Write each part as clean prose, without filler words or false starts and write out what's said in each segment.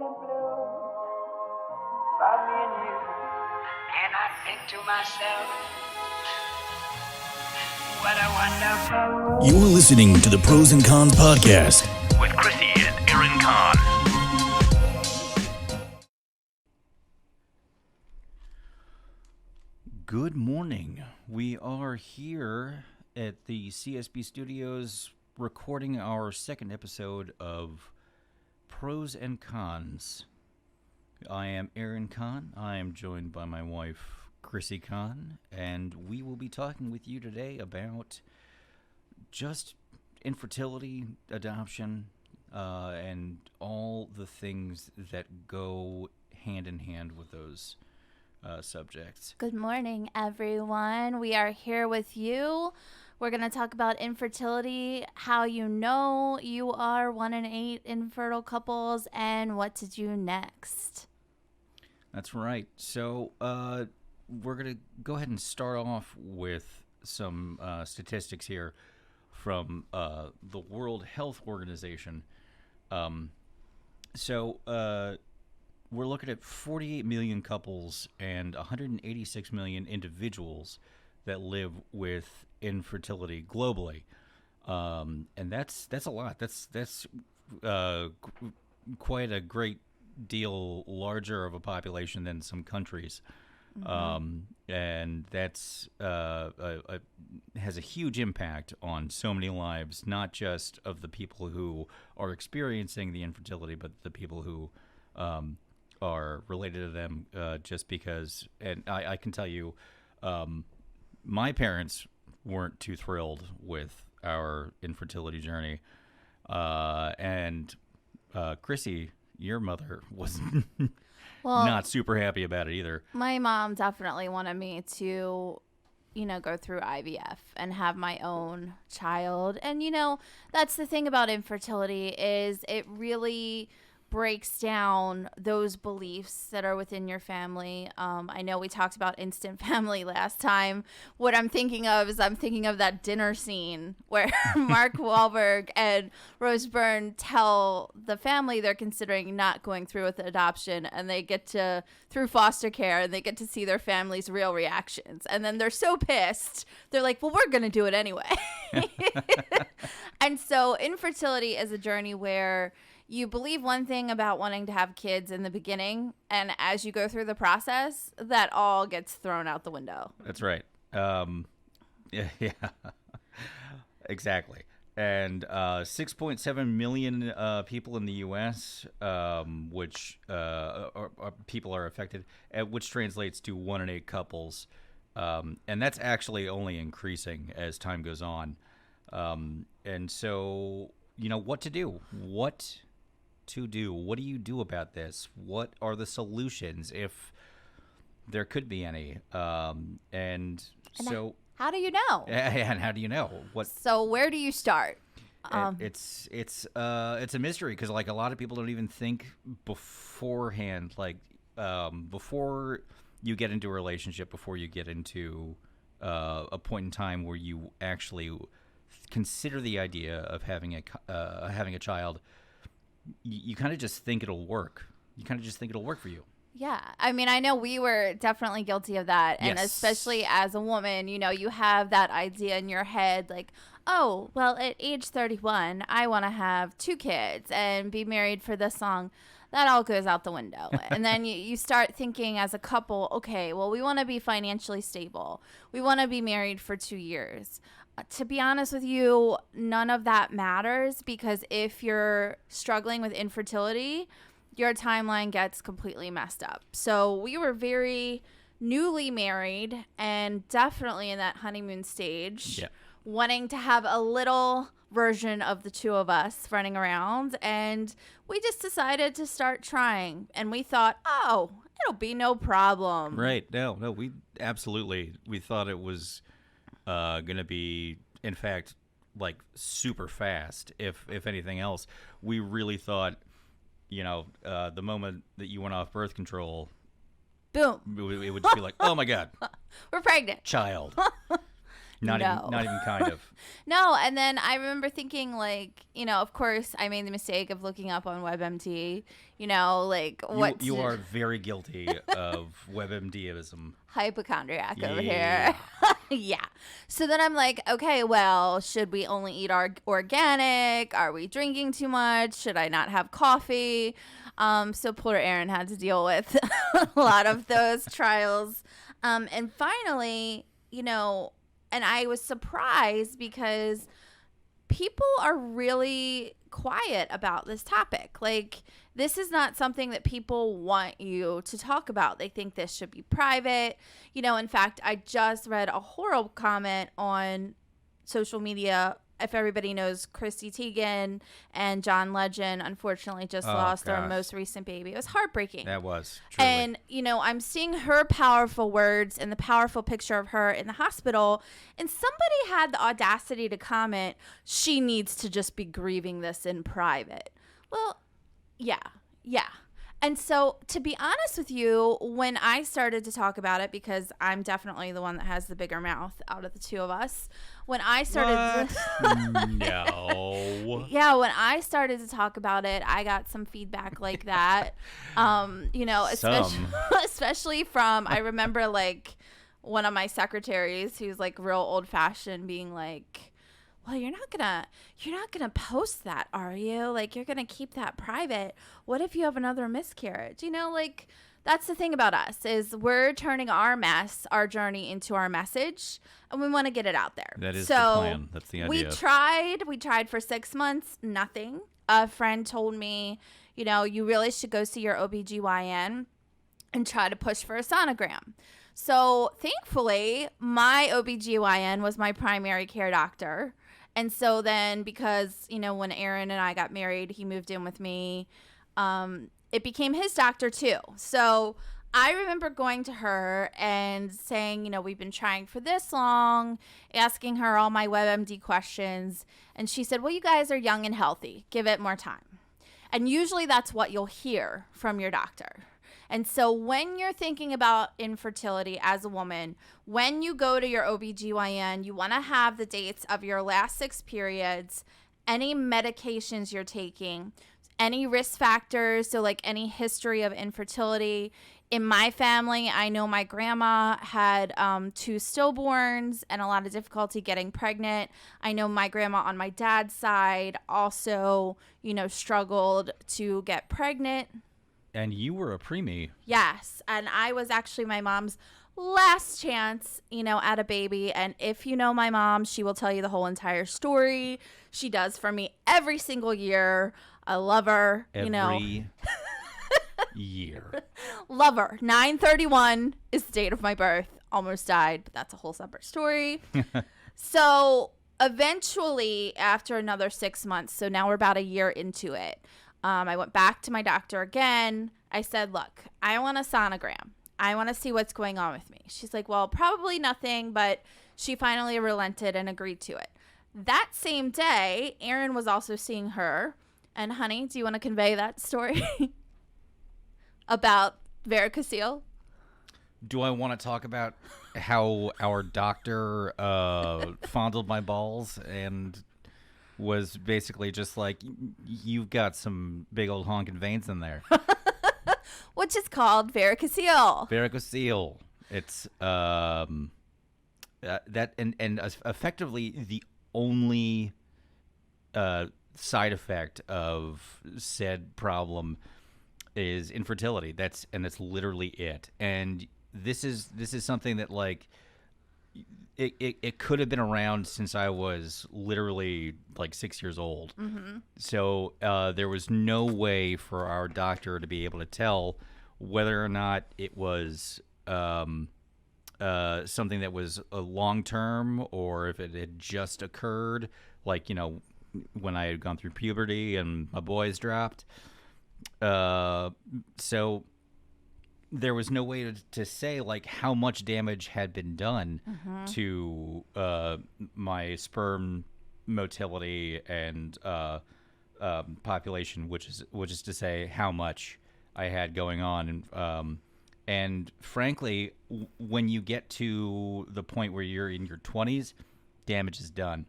and blue for me and you. And I think to myself, what a wonderful world. You're listening to the Pros and Cons podcast with Chrissie and Aaron Kahn. Good morning. We are here at the CSB Studios recording our second episode of Pros and Cons. I am Aaron Kahn. I am joined by my wife, Chrissie Kahn, and we will be talking with you today about just infertility, adoption, and all the things that go hand in hand with those subjects. Good morning, everyone. We are here with you. We're going to talk about infertility, how you know you are 1 in 8 infertile couples, and what to do next. That's right. So we're going to go ahead and start off with some statistics here from the World Health Organization. We're looking at 48 million couples and 186 million individuals that live with infertility globally, and that's a lot. That's quite a great deal larger of a population than some countries, and that's has a huge impact on so many lives, not just of the people who are experiencing the infertility, but the people who are related to them, just because, and I can tell you, my parents weren't too thrilled with our infertility journey, and Chrissie, your mother, was not super happy about it either. My mom definitely wanted me to, go through IVF and have my own child. And, that's the thing about infertility is it really breaks down those beliefs that are within your family. I know we talked about instant family last time. What I'm thinking of is that dinner scene where Mark Wahlberg and Rose Byrne tell the family they're considering not going through with the adoption, and they get to, through foster care, and they get to see their family's real reactions. And then they're so pissed. They're like, well, we're going to do it anyway. And so infertility is a journey where you believe one thing about wanting to have kids in the beginning, and as you go through the process, that all gets thrown out the window. That's right. Yeah, exactly. And 6.7 million people in the U.S., which people are affected, which translates to 1 in 8 couples. And that's actually only increasing as time goes on. And so, what to do? What do you do about this? What are the solutions, if there could be any? And so, how do you know? And how do you know? So where do you start? It's a mystery, because like a lot of people don't even think beforehand, like before you get into a relationship, before you get into a point in time where you actually consider the idea of having a child. You kind of just think it'll work. You kind of just think it'll work for you. Yeah. I mean, I know we were definitely guilty of that. And Yes. especially as a woman, you have that idea in your head like, oh, well, at age 31, I want to have 2 kids and be married for this long. That all goes out the window. And then you start thinking as a couple, okay, well, we want to be financially stable. We want to be married for 2 years. To be honest with you, none of that matters, because if you're struggling with infertility, your timeline gets completely messed up. So we were very newly married and definitely in that honeymoon stage, wanting to have a little version of the two of us running around. And we just decided to start trying. And we thought, oh, it'll be no problem. Right. No, we thought it was going to be, in fact, like super fast. If anything else, we really thought, the moment that you went off birth control, boom, it would just be like, oh my God, we're pregnant. child. Not even kind of. No, and then I remember thinking, like, of course, I made the mistake of looking up on WebMD, like what You are very guilty of WebMDism. hypochondriac over here. Yeah. So then I'm like, okay, well, should we only eat organic? Are we drinking too much? Should I not have coffee? So poor Aaron had to deal with a lot of those trials. And finally, and I was surprised because people are really quiet about this topic. Like, this is not something that people want you to talk about. They think this should be private. In fact, I just read a horrible comment on social media. If everybody knows Chrissy Teigen and John Legend, unfortunately just lost their most recent baby. It was heartbreaking. That was, truly. And, I'm seeing her powerful words and the powerful picture of her in the hospital. And somebody had the audacity to comment, she needs to just be grieving this in private. Well, yeah. And so, to be honest with you, when I started to talk about it, because I'm definitely the one that has the bigger mouth out of the two of us, when I started No. Yeah, when I started to talk about it, I got some feedback like that. Especially from, I remember, like, one of my secretaries who's, like, real old-fashioned being like, well, you're not gonna post that, are you? Like, you're gonna keep that private. What if you have another miscarriage? Like, that's the thing about us, is we're turning our mess, our journey, into our message, and we want to get it out there. That is the plan. That's the idea. We tried for 6 months, nothing. A friend told me, you really should go see your OBGYN and try to push for a sonogram. So thankfully, my OBGYN was my primary care doctor. And so then, because, when Aaron and I got married, he moved in with me. It became his doctor too. So I remember going to her and saying, we've been trying for this long, asking her all my WebMD questions. And she said, well, you guys are young and healthy. Give it more time. And usually that's what you'll hear from your doctor. And so when you're thinking about infertility as a woman, when you go to your OBGYN, you want to have the dates of your last 6 periods, any medications you're taking, any risk factors, so like any history of infertility. In my family, I know my grandma had 2 stillborns and a lot of difficulty getting pregnant. I know my grandma on my dad's side also, struggled to get pregnant. And you were a preemie. Yes. And I was actually my mom's last chance, at a baby. And if you know my mom, she will tell you the whole entire story. She does for me every single year. I love her, Every year. Love her. 9/31 is the date of my birth. Almost died, but that's a whole separate story. So eventually, after another 6 months, so now we're about a year into it, I went back to my doctor again. I said, look, I want a sonogram. I want to see what's going on with me. She's like, well, probably nothing, but she finally relented and agreed to it. That same day, Aaron was also seeing her. And honey, do you want to convey that story about varicocele? Do I want to talk about how our doctor fondled my balls and was basically just like, you've got some big old honking veins in there. Which is called varicocele. Varicocele. It's that and effectively the only side effect of said problem is infertility. That's literally it. And this is something that, like, it could have been around since I was literally like 6 years old. Mm-hmm. So there was no way for our doctor to be able to tell whether or not it was something that was a long term or if it had just occurred, like, when I had gone through puberty and my boys dropped. So there was no way to say, like, how much damage had been done to my sperm motility and population, which is to say how much I had going on. And frankly, when you get to the point where you're in your 20s, damage is done.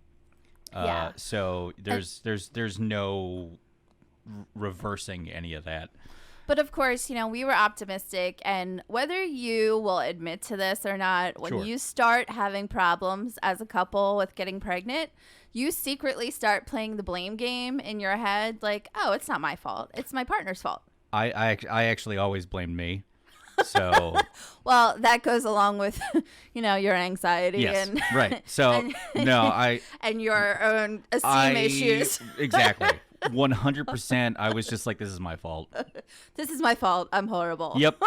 Yeah. So there's no reversing any of that. But of course, we were optimistic, and whether you will admit to this or not, when Sure. you start having problems as a couple with getting pregnant, you secretly start playing the blame game in your head, like, oh, it's not my fault. It's my partner's fault. I actually always blamed me. So Well, that goes along with, your anxiety yes, and right. So and your own esteem issues. Exactly. 100%. I was just like, this is my fault. This is my fault. I'm horrible. Yep.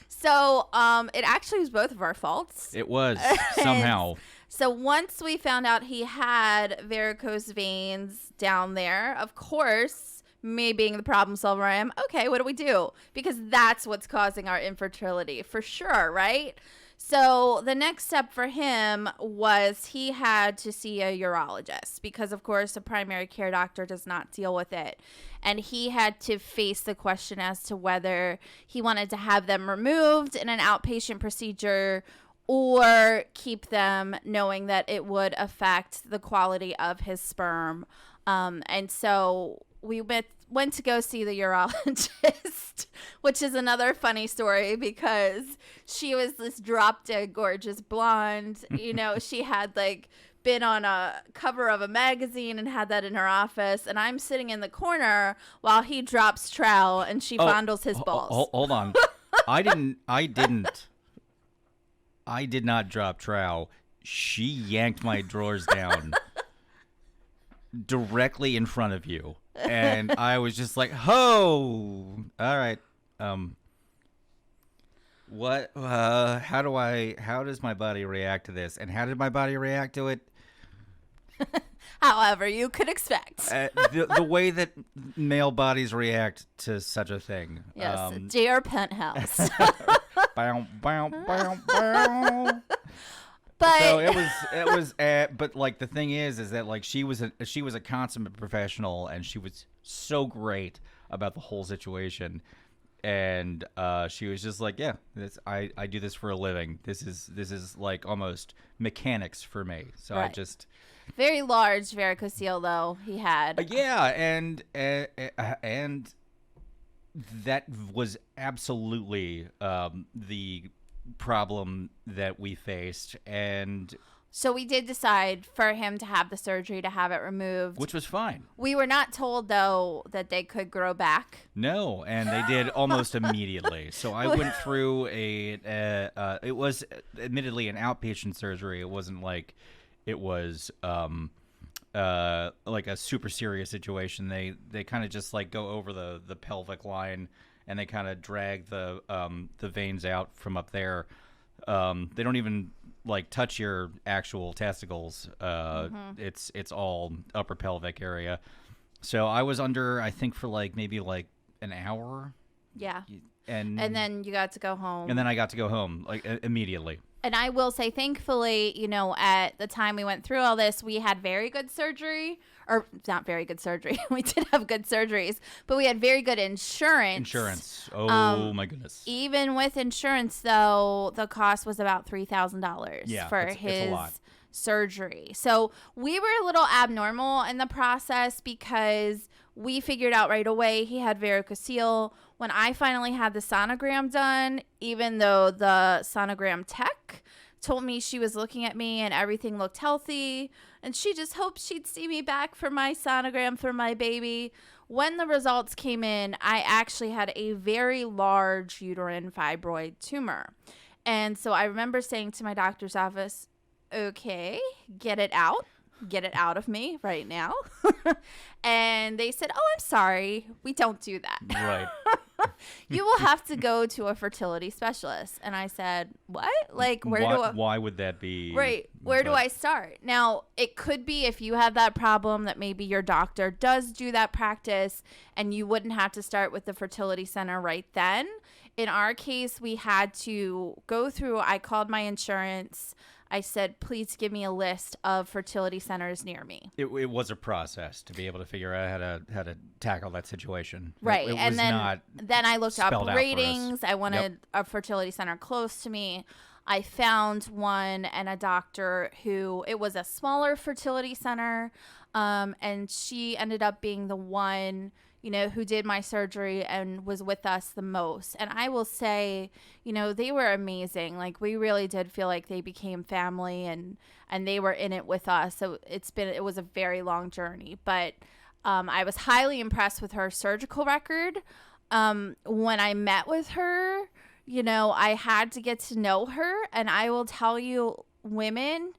So, it actually was both of our faults. It was somehow. So once we found out he had varicose veins down there, of course, me being the problem solver I am, okay, what do we do? Because that's what's causing our infertility for sure, right? So the next step for him was he had to see a urologist because, of course, a primary care doctor does not deal with it. And he had to face the question as to whether he wanted to have them removed in an outpatient procedure or keep them knowing that it would affect the quality of his sperm. And so we went to go see the urologist, which is another funny story because she was this drop-dead gorgeous blonde. She had been on a cover of a magazine and had that in her office. And I'm sitting in the corner while he drops trowel and she fondles his balls. Hold on. I did not drop trowel. She yanked my drawers down directly in front of you. And I was just like, "Ho! All right. What? How does my body react to this? And how did my body react to it? However you could expect. The way that male bodies react to such a thing. Yes, dear penthouse. Bow, bow, bow, bow. But So it was, but the thing is that she was a consummate professional, and she was so great about the whole situation, and she was just like, yeah, I do this for a living. This is like almost mechanics for me. So Right. I just very large varicocele though he had. yeah, and that was absolutely the problem that we faced, and So we did decide for him to have the surgery to have it removed. which was fine. We were not told though that they could grow back. No, and they did almost immediately. So I went through it was admittedly an outpatient surgery. It wasn't like it was like a super serious situation. They kind of just go over the pelvic line, and they kind of drag the veins out from up there. They don't even touch your actual testicles. It's all upper pelvic area. So I was under, I think, for maybe an hour. Yeah. And then you got to go home. then I got to go home immediately. And I will say, thankfully, at the time we went through all this, we had very good surgery. Or not very good surgery. We did have good surgeries. But we had very good insurance. Insurance. Oh, my goodness. Even with insurance, though, the cost was about $3,000 for it's his a lot. surgery. So we were a little abnormal in the process because we figured out right away he had varicocele. When I finally had the sonogram done, even though the sonogram tech told me she was looking at me and everything looked healthy, and she just hoped she'd see me back for my sonogram for my baby. When the results came in, I actually had a very large uterine fibroid tumor. And so I remember saying to my doctor's office, okay, get it out. Get it out of me right now. And they said, oh, I'm sorry. We don't do that. Right. You will have to go to a fertility specialist. And I said, what? Why would that be? Right. Where do I start? Now, it could be if you have that problem that maybe your doctor does do that practice and you wouldn't have to start with the fertility center right then. In our case, we had to go through, I called my insurance. I said, please give me a list of fertility centers near me. It was a process to be able to figure out how to tackle that situation. Right. It was not then I looked up spelled out for us. ratings. I wanted a fertility center close to me. I found one and a doctor who, it was a smaller fertility center, and she ended up being the one, who did my surgery and was with us the most. And I will say, they were amazing. Like, we really did feel like they became family, and they were in it with us. So it was a very long journey, but I was highly impressed with her surgical record. When I met with her, I had to get to know her, and I will tell you, women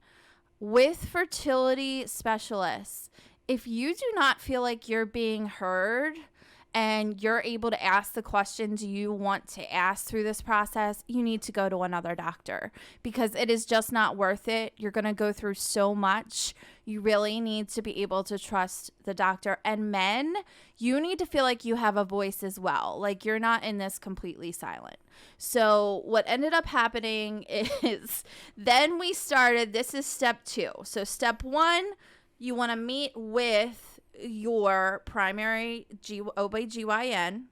with fertility specialists, if you do not feel like you're being heard and you're able to ask the questions you want to ask through this process, you need to go to another doctor, because it is just not worth it. You're going to go through so much. You really need to be able to trust the doctor. And men, you need to feel like you have a voice as well. Like, you're not in this completely silent. So what ended up happening is then we started, this is step 2. So step 1, you want to meet with your primary OB/GYN.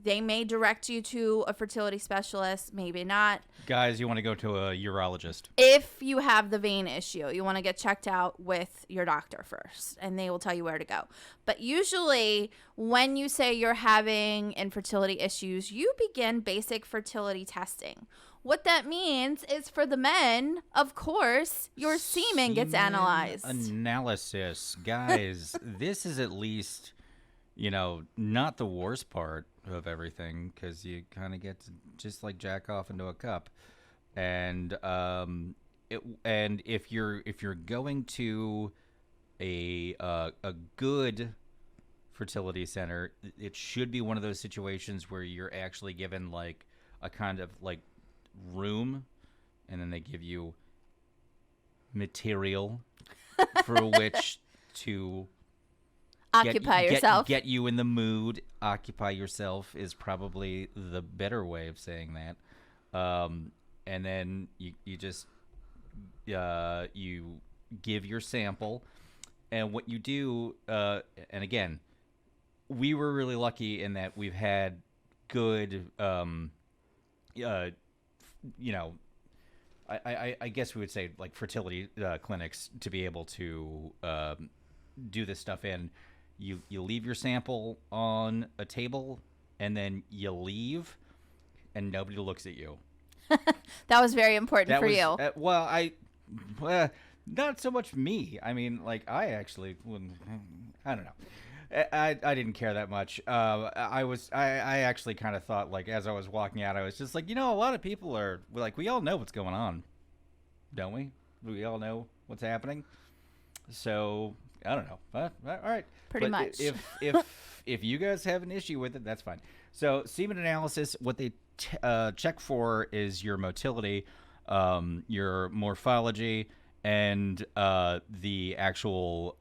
They may direct you to a fertility specialist, maybe not. Guys, you want to go to a urologist. If you have the vein issue, you want to get checked out with your doctor first, and they will tell you where to go. But usually when you say you're having infertility issues, you begin basic fertility testing. What that means is, for the men, of course, your semen gets analyzed. Analysis. Guys, this is at least, not the worst part of everything, because you kind of get to just like jack off into a cup. And if you're going to a good fertility center, it should be one of those situations where you're actually given like a kind of like room, and then they give you material for which to Occupy yourself. Get you in the mood. Occupy yourself is probably the better way of saying that. And then you just you give your sample, and what you do. And again, we were really lucky in that we've had good. I guess we would say like fertility clinics to be able to do this stuff in. You leave your sample on a table, and then you leave, and nobody looks at you. That was very important for you. Not so much me. I mean, like, I actually wouldn't. I don't know. I didn't care that much. I actually kind of thought, like, as I was walking out, I was just like, a lot of people are like, we all know what's going on, don't we? We all know what's happening. So I don't know. All right. Pretty much. If you guys have an issue with it, that's fine. So semen analysis, what they check for is your motility, your morphology, and the actual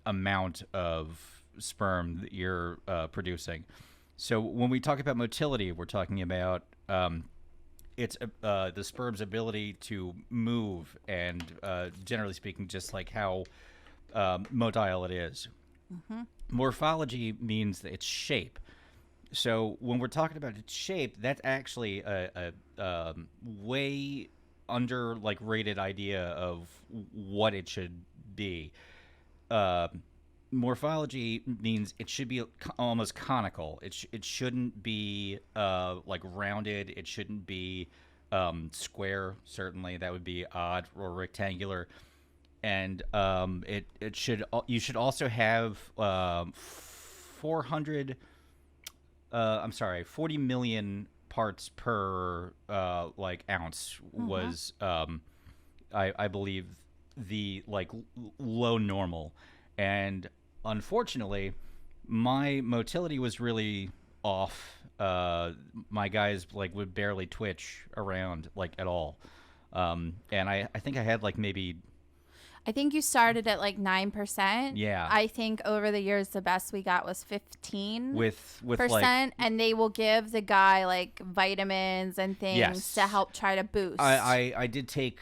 amount of sperm that you're producing. So when we talk about motility, we're talking about it's the sperm's ability to move, and generally speaking, just like how motile it is. Mm-hmm. Morphology means its shape. So when we're talking about its shape, that's actually a way under like rated idea of what it should be. Morphology means it should be almost conical. It shouldn't be like rounded. It shouldn't be square. Certainly, that would be odd, or rectangular. And it should. You should also have 40 million parts per like ounce was I believe the like low normal. And unfortunately, my motility was really off. My guys like would barely twitch around like at all. And I think I had like maybe. I think you started at like 9%. Yeah. I think over the years the best we got was 15%. With like, and they will give the guy like vitamins and things to help try to boost. I did take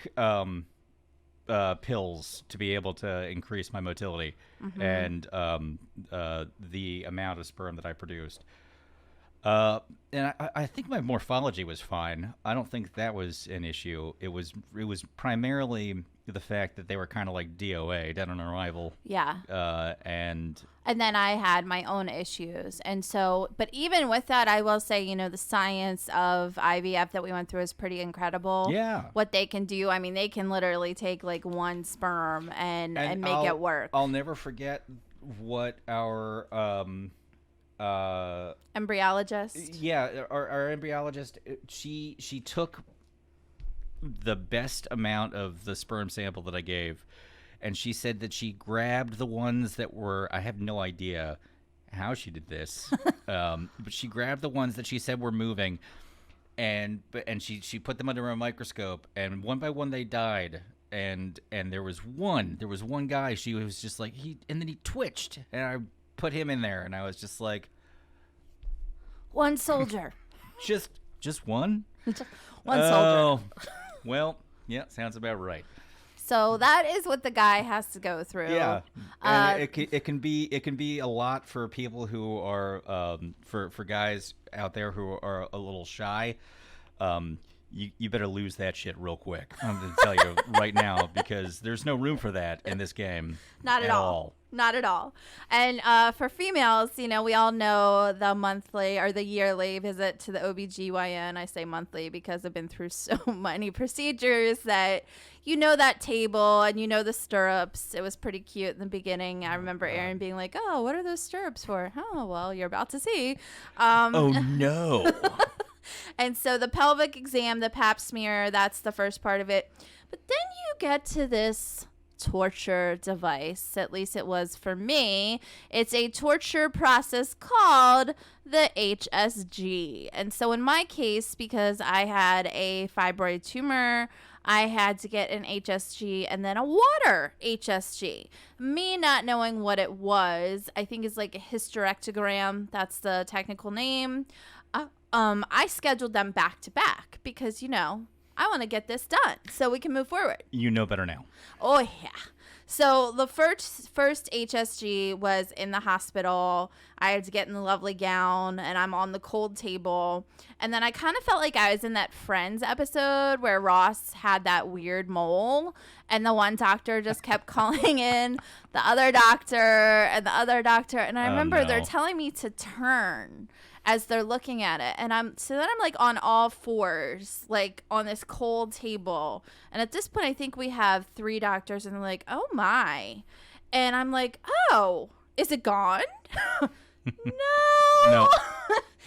pills to be able to increase my motility and the amount of sperm that I produced. And I think my morphology was fine. I don't think that was an issue. It was primarily the fact that they were kind of like DOA, dead on arrival. Yeah. And then I had my own issues. And so, but even with that, I will say, the science of IVF that we went through is pretty incredible. Yeah. What they can do. I mean, they can literally take like one sperm and make it work. I'll never forget what our embryologist. Yeah, our embryologist. She took the best amount of the sperm sample that I gave, and she said that she grabbed the ones that were. I have no idea how she did this, but she grabbed the ones that she said were moving, and she put them under a microscope, and one by one they died. And there was one guy. She was just like and then he twitched, and I put him in there, and I was just like, one soldier. just one? One soldier. Well, yeah, sounds about right. So that is what the guy has to go through. Yeah, and it can be a lot for people who are for guys out there who are a little shy. You better lose that shit real quick. I'm going to tell you right now, because there's no room for that in this game. Not at all. Not at all. And for females, we all know the monthly or the yearly visit to the OBGYN. I say monthly because I've been through so many procedures that that table and the stirrups. It was pretty cute in the beginning. I remember Aaron being like, "Oh, what are those stirrups for?" "Oh, well, you're about to see." Oh, no. And so the pelvic exam, the pap smear, that's the first part of it. But then you get to this torture device. At least it was for me. It's a torture process called the HSG. And so in my case, because I had a fibroid tumor, I had to get an HSG and then a water HSG. Me not knowing what it was, I think it's like a hysterectogram. That's the technical name. I scheduled them back to back because, I want to get this done so we can move forward. You know better now. Oh, yeah. So the first HSG was in the hospital. I had to get in the lovely gown, and I'm on the cold table. And then I kind of felt like I was in that Friends episode where Ross had that weird mole, and the one doctor just kept calling in the other doctor and the other doctor. And I remember they're telling me to turn as they're looking at it. And I'm like on all fours, like on this cold table. And at this point, I think we have 3 doctors, and they're like, "Oh my." And I'm like, "Oh, is it gone?" No.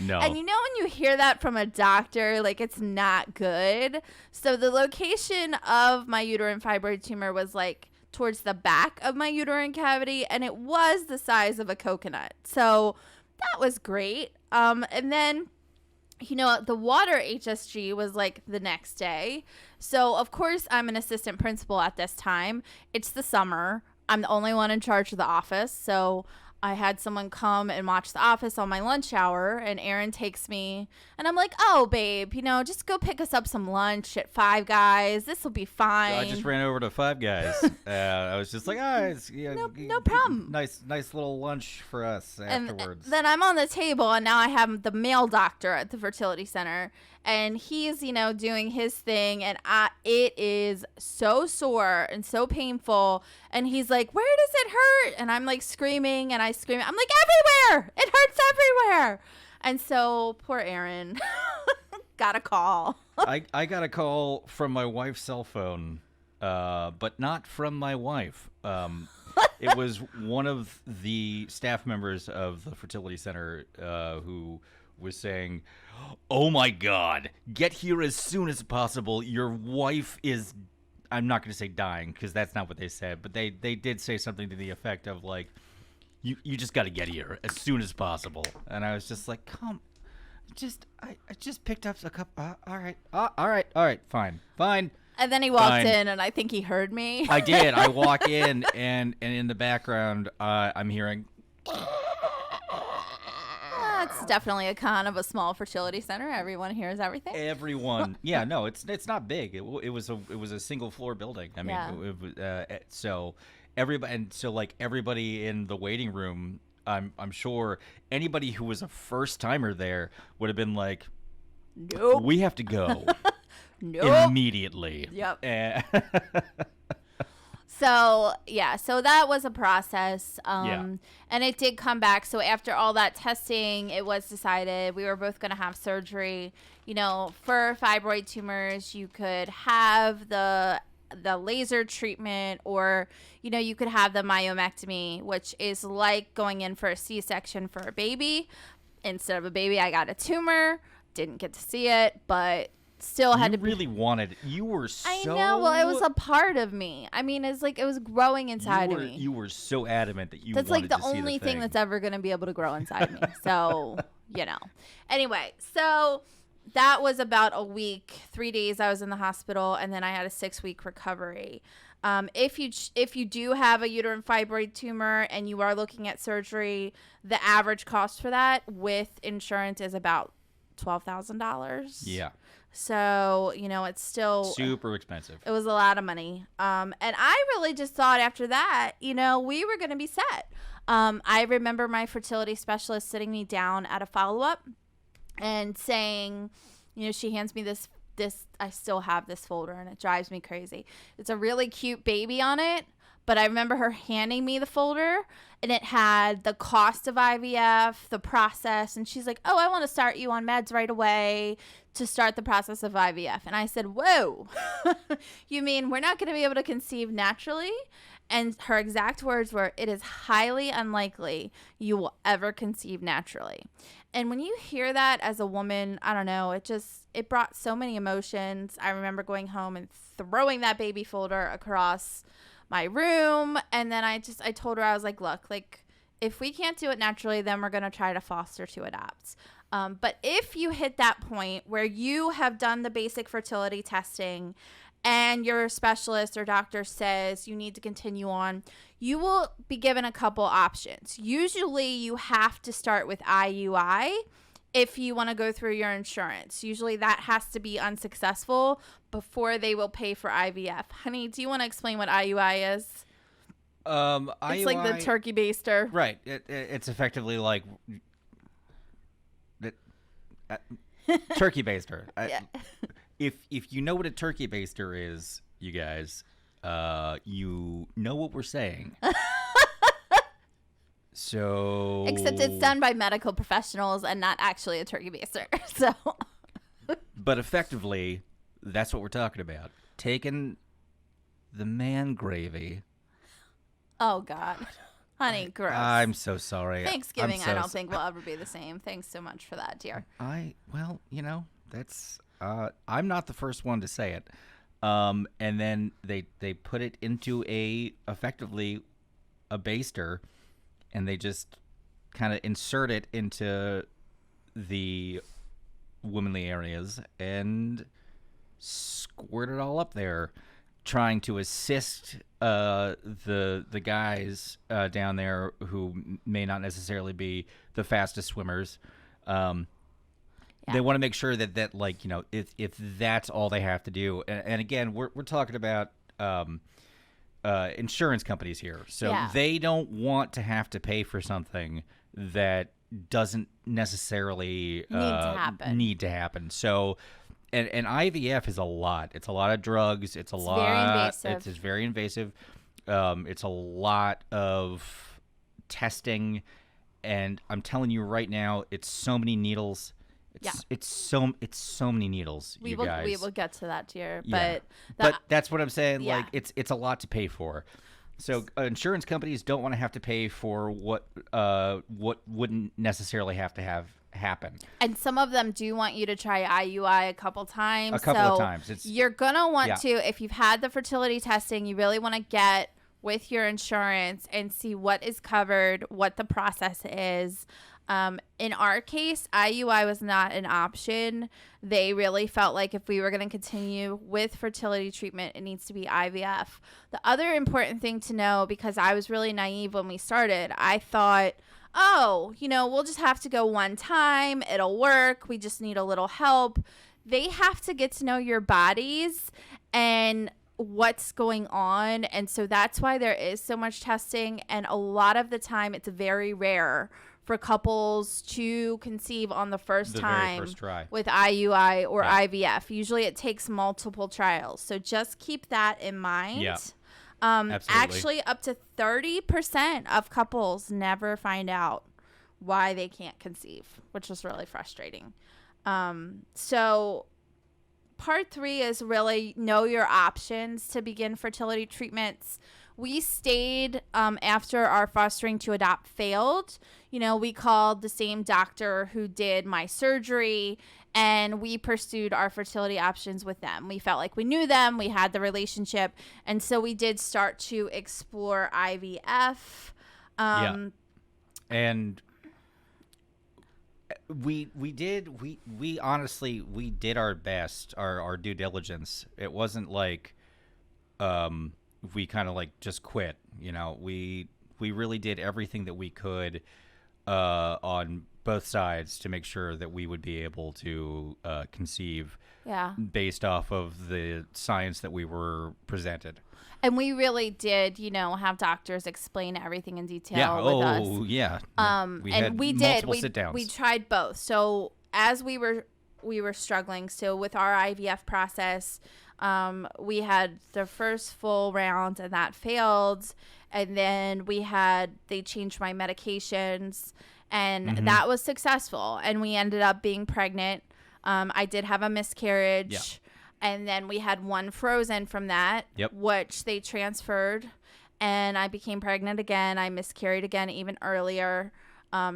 No. And when you hear that from a doctor, like, it's not good. So the location of my uterine fibroid tumor was like towards the back of my uterine cavity, and it was the size of a coconut. So that was great. And then, the water HSG was like the next day. So, of course, I'm an assistant principal at this time. It's the summer. I'm the only one in charge of the office. So I had someone come and watch The Office on my lunch hour, and Aaron takes me, and I'm like, "Oh, babe, just go pick us up some lunch at Five Guys. This will be fine." I just ran over to Five Guys. I was just like, no problem. Nice little lunch for us afterwards. And then I'm on the table, and now I have the male doctor at the fertility center, and he's, doing his thing, and it is so sore and so painful. And he's like, "Where does it hurt?" And I'm like screaming, and I'm like, "Everywhere! It hurts everywhere!" And so poor Aaron got a call. I got a call from my wife's cell phone, but not from my wife. It was one of the staff members of the fertility center who was saying, "Oh my God, get here as soon as possible. Your wife is," I'm not going to say dying, because that's not what they said, but they did say something to the effect of like, you just got to get here as soon as possible. And I was just like, I just picked up a cup. All right, fine. And then he walked in, and I think he heard me. I did. I walk in, and in the background, I'm hearing. That's definitely a con of a small fertility center. Everyone hears everything. Everyone. Yeah, no, it's not big. It was a single floor building. I mean, so everybody in the waiting room I'm sure anybody who was a first timer there would have been like, Nope. we have to go Nope. immediately. Yep. Eh, So that was a process. Yeah. And it did come back. So after all that testing, it was decided we were both going to have surgery. You know, for fibroid tumors, you could have the laser treatment, or, you know, you could have the myomectomy, which is like going in for a C-section for a baby. Instead of a baby, I got a tumor. Didn't get to see it, but still had you to really wanted. You were so. I know. Well, it was a part of me. I mean, it's like it was growing inside of me. You were so adamant that you. That's like wanted the to see only the thing that's ever going to be able to grow inside me. So, you know. Anyway, so that was about a week, 3 days I was in the hospital, and then I had a 6-week recovery. If you do have a uterine fibroid tumor and you are looking at surgery, the average cost for that with insurance is about $12,000. Yeah. So, you know, it's still Super expensive. it was a lot of money. And I really just thought after that, you know, we were going to be set. I remember my fertility specialist sitting me down at a follow-up and saying, you know, she hands me this, I still have this folder and it drives me crazy. It's a really cute baby on it. But I remember her handing me the folder, and it had the cost of IVF, the process, and she's like, oh, I want to start you on meds right away to start the process of IVF. And I said, whoa, you mean we're not going to be able to conceive naturally? And her exact words were, it is highly unlikely you will ever conceive naturally. And when you hear that as a woman, I don't know, it brought so many emotions. I remember going home and throwing that baby folder across my room, and then I told her, I was like, look, like, if we can't do it naturally, then we're going to try to foster to adopt. But if you hit that point where you have done the basic fertility testing and your specialist or doctor says you need to continue on, you will be given a couple options. Usually you have to start with IUI if you want to go through your insurance. Usually that has to be unsuccessful before they will pay for IVF. Honey, do you want to explain what IUI is? IUI, It's like the turkey baster. Right. It's effectively like turkey baster. Yeah. If you know what a turkey baster is, you guys, you know what we're saying. So, Except it's done by medical professionals and not actually a turkey baster. So, but effectively, that's what we're talking about. Taking the man gravy. oh God, honey, gross. I'm so sorry. Thanksgiving, I'm so I don't think will ever be the same. Thanks so much for that, dear. Well, you know, that's I'm not the first one to say it. And then they put it into effectively a baster, and they just kind of insert it into the womanly areas and squirt it all up there, trying to assist the guys down there who may not necessarily be the fastest swimmers. They want to make sure that like, you know, if that's all they have to do, and again, we're talking about insurance companies here, so they don't want to have to pay for something that doesn't necessarily need to happen. So, and IVF is a lot. It's a lot of drugs. It's very invasive. It's very invasive. It's a lot of testing, and I'm telling you right now, it's so many needles. It's so many needles. We you will guys. we will get to that, dear. Yeah. But that's what I'm saying. Yeah. Like it's a lot to pay for. So insurance companies don't want to have to pay for what wouldn't necessarily have to have happen. And some of them do want you to try IUI a couple times. A couple of times. You're gonna want to, if you've had the fertility testing, you really want to get with your insurance and see what is covered, what the process is. In our case, IUI was not an option. They really felt like if we were going to continue with fertility treatment, it needs to be IVF. The other important thing to know, because I was really naive when we started, I thought, oh, you know, we'll just have to go one time. It'll work. We just need a little help. They have to get to know your bodies and what's going on. And so that's why there is so much testing. And a lot of the time it's very rare for couples to conceive on the first very first try. with IUI or IVF. Usually it takes multiple trials. So just keep that in mind. Yeah. Absolutely. Actually, up to 30% of couples never find out why they can't conceive, which is really frustrating. So part 3 is really know your options to begin fertility treatments. We stayed after our fostering to adopt failed. You know, we called the same doctor who did my surgery, and we pursued our fertility options with them. We felt like we knew them. We had the relationship. And so we did start to explore IVF. And we honestly, we did our best, our due diligence. It wasn't like we kind of like just quit, you know. We really did everything that we could on both sides to make sure that we would be able to conceive based off of the science that we were presented. And we really did, you know, have doctors explain everything in detail with us. Yeah. We had and we multiple did. sit-downs. We tried both. So as we were struggling, so with our IVF process, we had the first full round and that failed. And then they changed my medications, and that was successful. And we ended up being pregnant. I did have a miscarriage. Yeah. And then we had one frozen from that, which they transferred. And I became pregnant again. I miscarried again even earlier.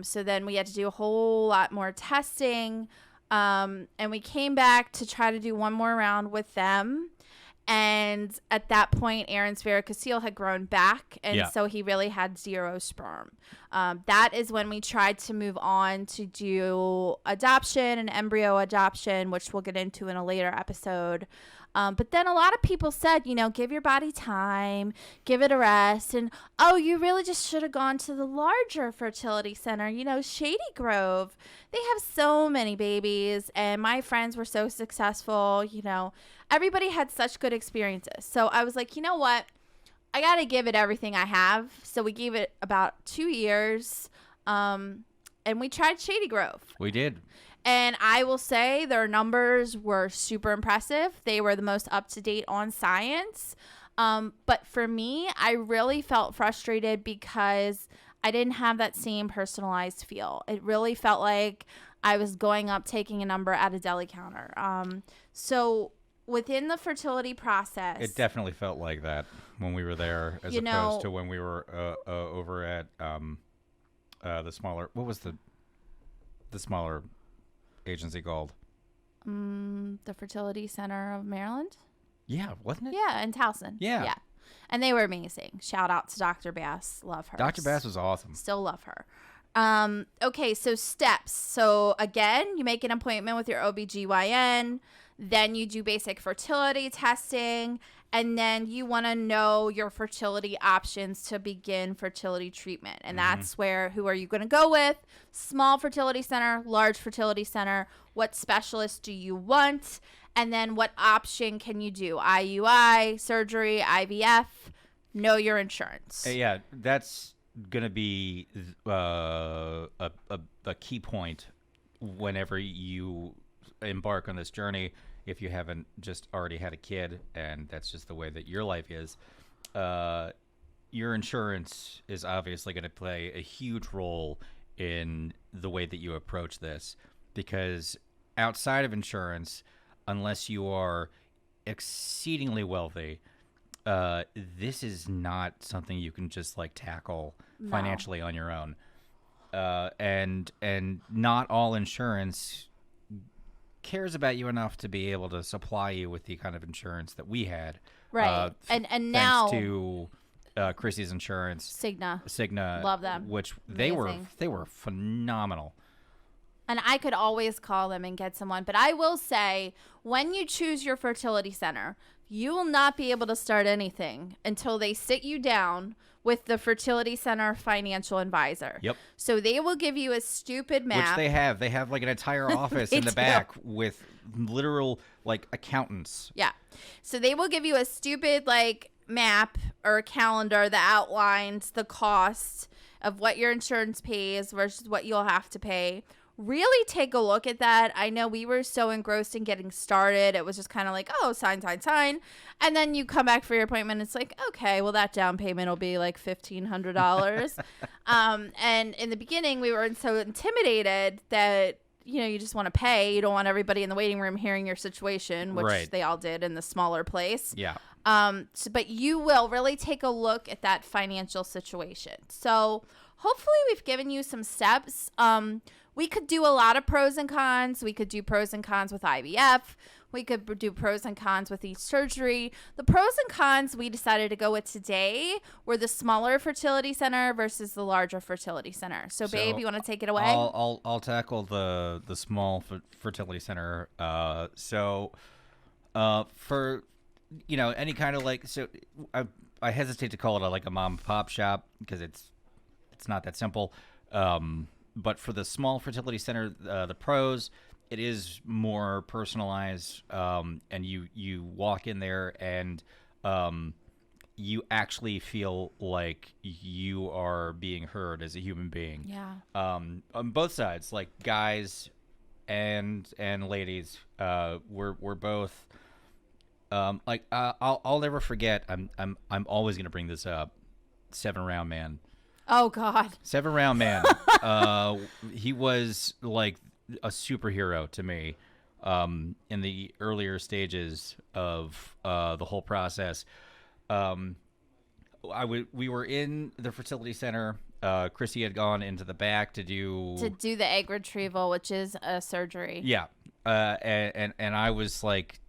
So then we had to do a whole lot more testing. And we came back to try to do one more round with them. And at that point, Aaron's varicocele had grown back. And so he really had 0 sperm. That is when we tried to move on to do adoption and embryo adoption, which we'll get into in a later episode. But then a lot of people said, you know, give your body time, give it a rest. And, oh, you really just should have gone to the larger fertility center, you know, Shady Grove. They have so many babies, and my friends were so successful. You know, everybody had such good experiences. So I was like, you know what? I got to give it everything I have. So we gave it about 2 years, and we tried Shady Grove. We did. And I will say their numbers were super impressive. They were the most up-to-date on science. But for me, I really felt frustrated because I didn't have that same personalized feel. It really felt like I was going up, taking a number at a deli counter. So within the fertility process... It definitely felt like that when we were there, as opposed to when we were over at the smaller... What was the smaller... agency called? The Fertility Center of Maryland? Yeah, wasn't it? Yeah, in Towson. Yeah. And they were amazing. Shout out to Dr. Bass. Love her. Dr. Bass was awesome. Still love her. Okay, so steps. So again, you make an appointment with your OBGYN. Then you do basic fertility testing. And then you want to know your fertility options to begin fertility treatment. And that's where, who are you going to go with? Small fertility center, large fertility center. What specialist do you want? And then what option can you do? IUI, surgery, IVF. Know your insurance. Yeah, that's going to be a key point whenever you embark on this journey. If you haven't just already had a kid and that's just the way that your life is, your insurance is obviously going to play a huge role in the way that you approach this, because outside of insurance, unless you are exceedingly wealthy, this is not something you can just like tackle financially on your own. And not all insurance cares about you enough to be able to supply you with the kind of insurance that we had. Right. And now thanks to Chrissie's insurance, Cigna, love them. Which Amazing. they were phenomenal. And I could always call them and get someone. But I will say, when you choose your fertility center, you will not be able to start anything until they sit you down with the fertility center financial advisor. Yep. So they will give you a stupid map. Which they have. They have like an entire office in the back with literal like accountants. Yeah. So they will give you a stupid like map or a calendar that outlines the cost of what your insurance pays versus what you'll have to pay. Really take a look at that. I know we were so engrossed in getting started. It was just kind of like, oh, sign. And then you come back for your appointment. It's like, okay, well, that down payment will be like $1,500. And in the beginning, we were so intimidated that, you just want to pay. You don't want everybody in the waiting room hearing your situation, which they all did in the smaller place. Yeah. But you will really take a look at that financial situation. So hopefully we've given you some steps. We could do a lot of pros and cons. We could do pros and cons with IVF. We could do pros and cons with each surgery. The pros and cons we decided to go with today were the smaller fertility center versus the larger fertility center. So babe, you want to take it away? I'll tackle the small fertility center. For any kind of like, I hesitate to call it like a mom and pop shop because it's not that simple. But for the small fertility center, the pros, it is more personalized, and you walk in there and you actually feel like you are being heard as a human being. Yeah. On both sides, like guys and ladies, we're both I'll never forget. I'm always gonna bring this up. 7-round man. Oh God. 7-round man. He was like a superhero to me in the earlier stages of the whole process. We were in the fertility center. Chrissy had gone into the back to do the egg retrieval, which is a surgery. Yeah. And I was like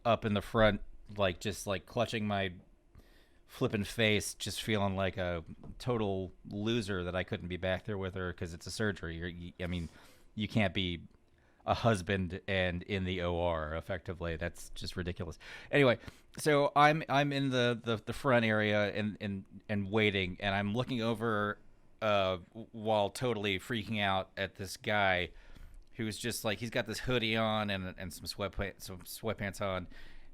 up in the front, like just like clutching my flipping face, just feeling like a total loser that I couldn't be back there with her because it's a surgery. You can't be a husband and in the OR effectively. That's just ridiculous. Anyway, so I'm in the front area and waiting, and I'm looking over while totally freaking out at this guy who's just like, he's got this hoodie on and some sweatpants on,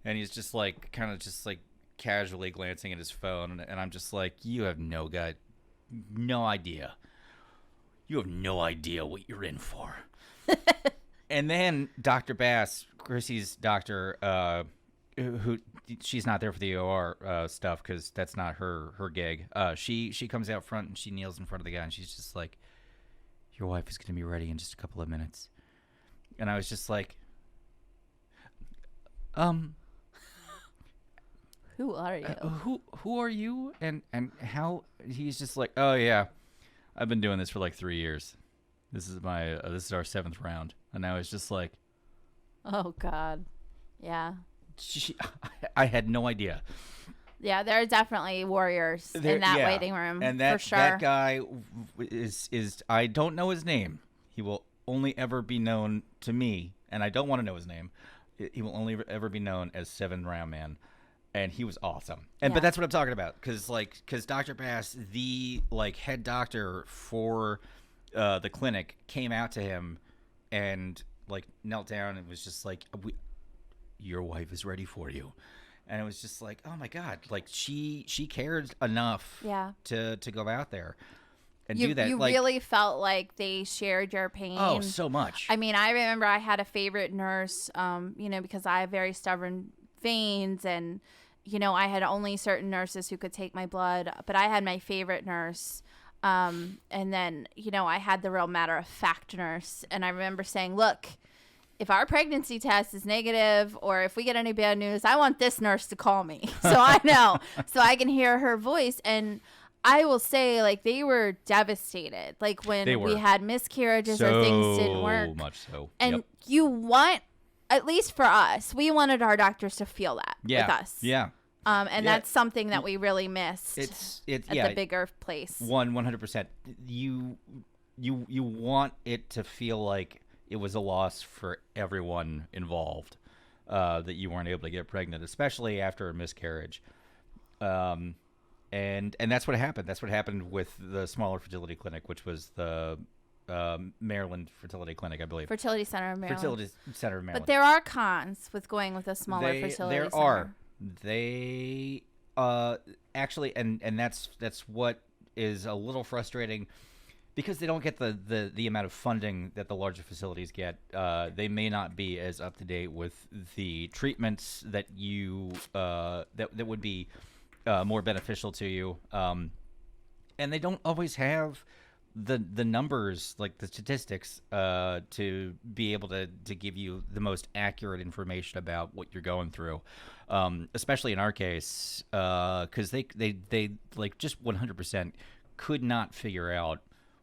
and he's just like kind of just like casually glancing at his phone, and I'm just like, you have no idea. You have no idea what you're in for. And then Dr. Bass, Chrissy's doctor, who she's not there for the OR stuff because that's not her gig. She comes out front and she kneels in front of the guy and she's just like, your wife is going to be ready in just a couple of minutes. And I was just like, who are you? Who are you? And how? He's just like, oh yeah, I've been doing this for like 3 years. This is our 7th round. And I was just like, oh God, yeah. I had no idea. Yeah, there are definitely warriors in that waiting room, and for sure. That guy is I don't know his name. He will only ever be known to me, and I don't want to know his name. He will only ever be known as 7-round man, and he was awesome. But that's what I'm talking about, because Dr. Bass, the head doctor for the clinic, came out to him and knelt down and was just like, your wife is ready for you. And it was just like, oh my God, she cared enough to go out there and do that. You really felt like they shared your pain. Oh, so much. I mean, I remember I had a favorite nurse, because I have very stubborn veins, and I had only certain nurses who could take my blood, but I had my favorite nurse. And then, I had the real matter-of-fact nurse, and I remember saying, look, if our pregnancy test is negative or if we get any bad news, I want this nurse to call me so I know, so I can hear her voice. And I will say, they were devastated. When we had miscarriages or things didn't work. So much so. And you want, at least for us, we wanted our doctors to feel that with us. Yeah. That's something that we really missed at the bigger place. 100%. You want it to feel like it was a loss for everyone involved, that you weren't able to get pregnant, especially after a miscarriage. And that's what happened. That's what happened with the smaller fertility clinic, which was the Maryland Fertility Clinic, I believe. Fertility Center of Maryland. Fertility Center of Maryland. But there are cons with going with a smaller fertility there center. are. They actually, and that's what is a little frustrating, because they don't get the amount of funding that the larger facilities get. They may not be as up to date with the treatments that you that would be more beneficial to you, and they don't always have the numbers, like the statistics, to be able to give you the most accurate information about what you're going through, especially in our case, because they like just 100% could not figure out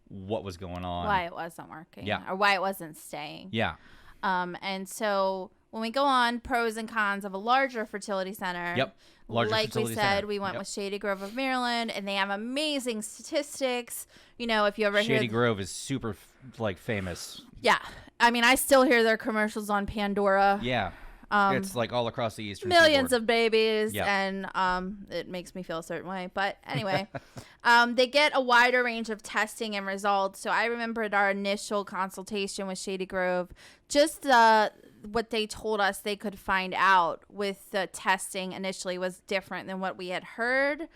what was going on, why it wasn't working, Yeah. or why it wasn't staying. Yeah. And so when we go on pros and cons of a larger fertility center, Yep. Larger like we fertility said, center. we went Yep. with Shady Grove of Maryland, and they have amazing statistics. You know, if you ever hear Shady Grove is super famous. yeah, I mean, I still hear their commercials on Pandora. Yeah. It's like all across the eastern Millions seaboard. of babies, Yeah. and it makes me feel a certain way. But anyway, they get a wider range of testing and results. So I remembered our initial consultation with Shady Grove, just what they told us they could find out with the testing initially was different than what we had heard.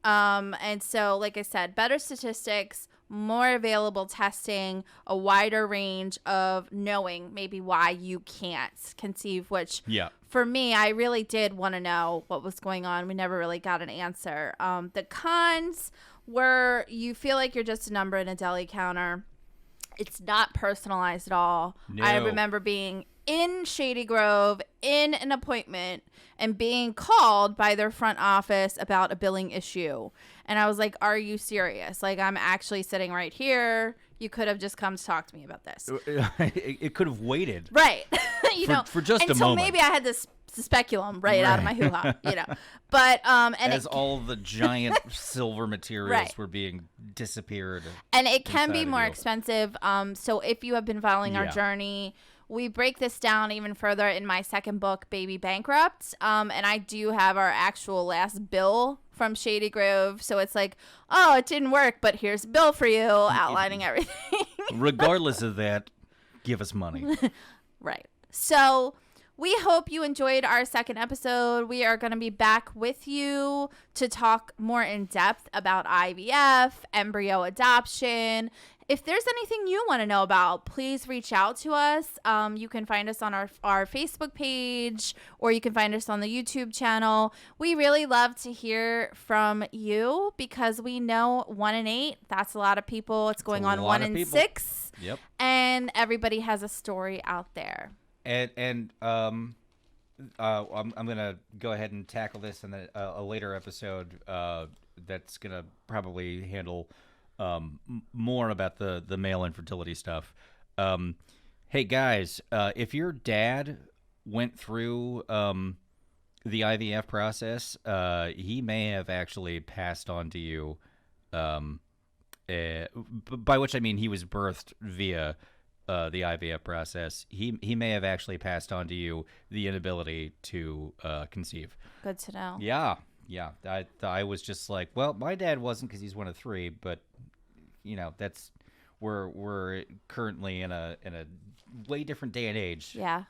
And so, like I said, better statistics, more available testing, a wider range of knowing maybe why you can't conceive, which Yeah. for me, I really did want to know what was going on. We never really got an answer. The cons were you feel like you're just a number in a deli counter. It's not personalized at all. I No. remember being in Shady Grove in an appointment and being called by their front office about a billing issue. And I was like, are you serious? Like, I'm actually sitting right here. You could have just come to talk to me about this. It could have waited. Right. you For- know, for just and a so moment. maybe I had this speculum right out of my hoo-ha, you know. But and As it, all the giant silver materials Right. were being disappeared. and it can be inside of more you. expensive. So if you have been following our Yeah. journey, we break this down even further in my second book, Baby Bankrupt. And I do have our actual last bill from Shady Grove. So it's like, oh, it didn't work, but here's a bill for you outlining everything. Regardless of that, give us money. Right. So we hope you enjoyed our second episode. We are going to be back with you to talk more in depth about IVF, embryo adoption. If there's anything you want to know about, please reach out to us. You can find us on our Facebook page, or you can find us on the YouTube channel. We really love to hear from you because we know 1 in 8, that's a lot of people. It's going on lot 1 of in people. 6. Yep. And everybody has a story out there. And I'm gonna go ahead and tackle this in a later episode. That's gonna probably handle more about the male infertility stuff. Hey guys, if your dad went through the IVF process, he may have actually passed on to you. By which I mean he was birthed via the IVF process. He may have actually passed on to you the inability to conceive. Good to know. Yeah. I was just like, well, my dad wasn't because he's one of 3, but you know that's we're currently in a way different day and age. Yeah.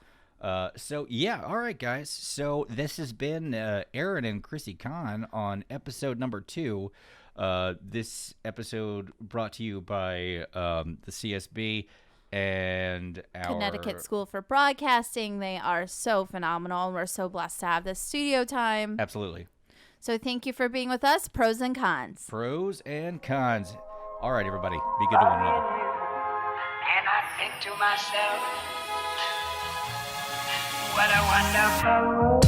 So yeah, all right, guys. So this has been Aaron and Chrissie Kahn on episode number 2. This episode brought to you by the CSB and our Connecticut School for Broadcasting. They are so phenomenal, and we're so blessed to have this studio time. Absolutely. So thank you for being with us. Pros and cons. Pros and cons. All right, everybody. Be good to one another. And I think to myself, what a wonderful world.